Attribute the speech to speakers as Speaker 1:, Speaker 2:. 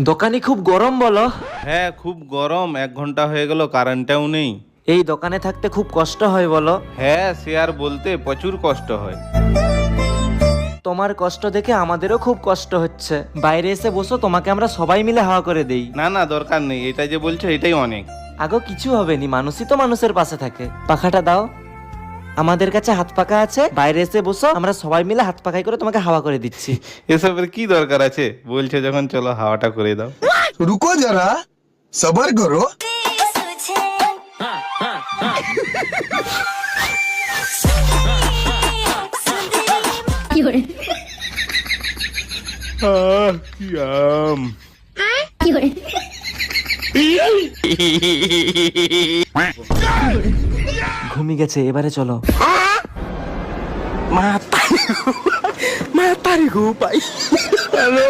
Speaker 1: দোকানে খুব গরম বলো।
Speaker 2: হ্যাঁ খুব গরম, 1 ঘন্টা হয়ে গেল কারেন্টটাও নেই।
Speaker 1: এই দোকানে থাকতে খুব কষ্ট হয় বলো।
Speaker 2: হ্যাঁ সে আর বলতে, প্রচুর কষ্ট হয়।
Speaker 1: তোমার কষ্ট দেখে আমাদেরও খুব কষ্ট হচ্ছে। বাইরে এসে বসো, তোমাকে আমরা সবাই মিলে হাওয়া করে দেই।
Speaker 2: না না দরকার নেই, এটা যে বলছো এটাই অনেক।
Speaker 1: আগো কিছু হবে নি, মানুষই তো মানুষের পাশে থাকে। পাখাটা দাও, আমাদের কাছে হাত পাখা আছে। বাইরে এসে বসো, আমরা সবাই মিলে হাত পাখাই করে তোমাকে হাওয়া করে দিচ্ছি।
Speaker 2: এসবের কি দরকার আছে, বলছো যখন চলো হাওয়াটা করে দাও।
Speaker 3: रुको जरा सबर करो।
Speaker 4: কি করে
Speaker 2: কি আম।
Speaker 4: কি করে
Speaker 1: ঘুমিয়ে গেছে, এবারে চলো।
Speaker 2: মা তারি গো পাই। হ্যালো